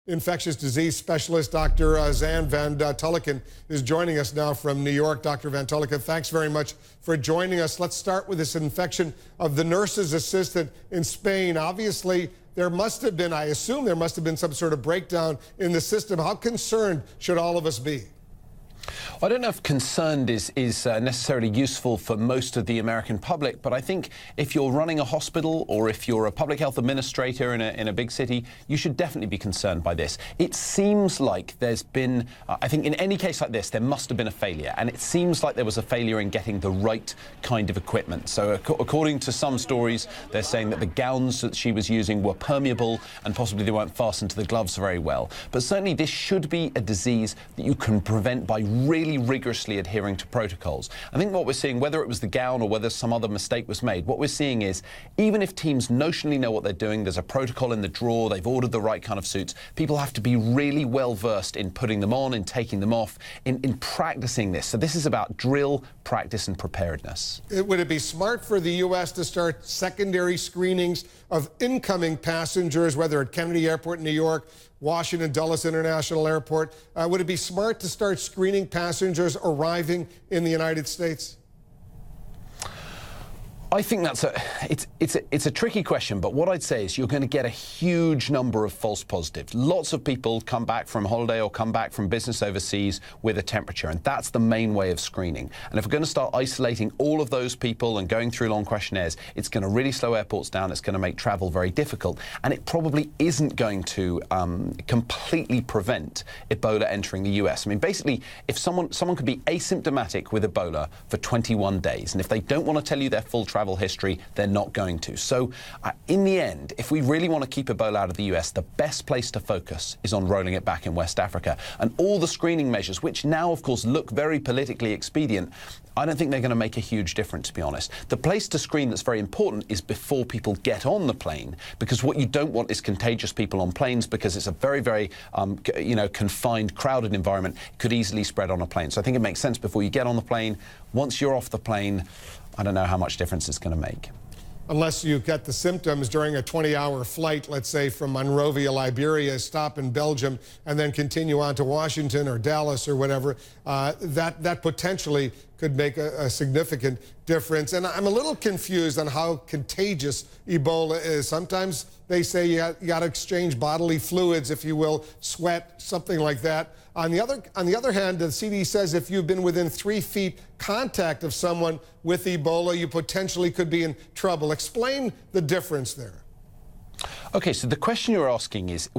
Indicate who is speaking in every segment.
Speaker 1: Infectious disease specialist Dr. Zan van Tulleken is joining us now from New York. Dr. van Tulleken, thanks very much for joining us. Let's start with this infection of the nurse's assistant in Spain. Obviously, there must have been, I assume there must have been some sort of breakdown in the system. How concerned should all of us be?
Speaker 2: I don't know if concerned is necessarily useful for most of the American public, but I think if you're running a hospital or if you're a public health administrator in a big city, you should definitely be concerned by this. It seems like there's been, I think in any case like this, there must have been a failure, and it seems like there was a failure in getting the right kind of equipment. So according to some stories, they're saying that the gowns that she was using were permeable and possibly they weren't fastened to the gloves very well. But certainly this should be a disease that you can prevent by really rigorously adhering to protocols. I think what we're seeing, whether it was the gown or whether some other mistake was made, what we're seeing is even if teams notionally know what they're doing, there's a protocol in the drawer, they've ordered the right kind of suits, people have to be really well versed in putting them on, in taking them off, in practicing this. So this is about drill, practice and preparedness.
Speaker 1: Would it be smart for the U.S. to start secondary screenings of incoming passengers, whether at Kennedy Airport in New York, Washington Dulles International Airport? Would it be smart to start screening passengers arriving in the United States?
Speaker 2: I think it's a tricky question, but what I'd say is you're going to get a huge number of false positives. Lots of people come back from holiday or come back from business overseas with a temperature, and that's the main way of screening. And if we're going to start isolating all of those people and going through long questionnaires, it's going to really slow airports down, it's going to make travel very difficult, and it probably isn't going to completely prevent Ebola entering the US. I mean, basically, if someone could be asymptomatic with Ebola for 21 days, and if they don't want to tell you their full travel history, they're not going to. So in the end, if we really want to keep Ebola out of the US, the best place to focus is on rolling it back in West Africa. And all the screening measures, which now, of course, look very politically expedient, I don't think they're going to make a huge difference, to be honest. The place to screen that's very important is before people get on the plane, because what you don't want is contagious people on planes, because it's a very, very confined, crowded environment. It could easily spread on a plane. So I think it makes sense before you get on the plane. Once you're off the plane, I don't know how much difference it's going to make.
Speaker 1: Unless you get the symptoms during a 20-hour flight, let's say from Monrovia, Liberia, stop in Belgium, and then continue on to Washington or Dallas or whatever, that potentially could make a significant difference. And I'm a little confused on how contagious Ebola is. Sometimes they say you got to exchange bodily fluids, if you will, sweat, something like that. On the other hand, the CD says if you've been within 3 feet contact of someone with Ebola, you potentially could be in trouble. Explain the difference there.
Speaker 2: Okay, so the question you're asking is,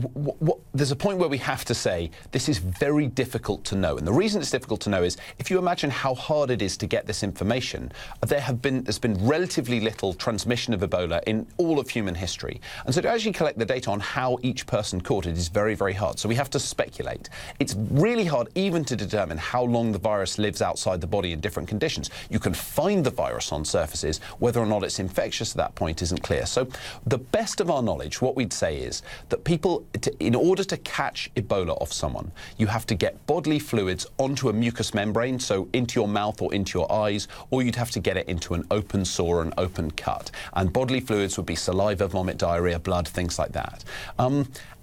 Speaker 2: there's a point where we have to say this is very difficult to know. And the reason it's difficult to know is if you imagine how hard it is to get this information, there's been relatively little transmission of Ebola in all of human history. And so to actually collect the data on how each person caught it is very, very hard. So we have to speculate. It's really hard even to determine how long the virus lives outside the body in different conditions. You can find the virus on surfaces. Whether or not it's infectious at that point isn't clear. So the best of our knowledge, what we'd say is that people, in order to catch Ebola off someone, you have to get bodily fluids onto a mucous membrane, so into your mouth or into your eyes, or you'd have to get it into an open sore or an open cut. And bodily fluids would be saliva, vomit, diarrhea, blood, things like that.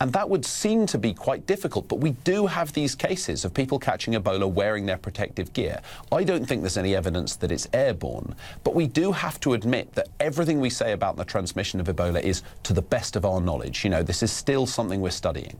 Speaker 2: And that would seem to be quite difficult, but we do have these cases of people catching Ebola wearing their protective gear. I don't think there's any evidence that it's airborne, but we do have to admit that everything we say about the transmission of Ebola is to the best of our knowledge. You know, this is still something we're studying.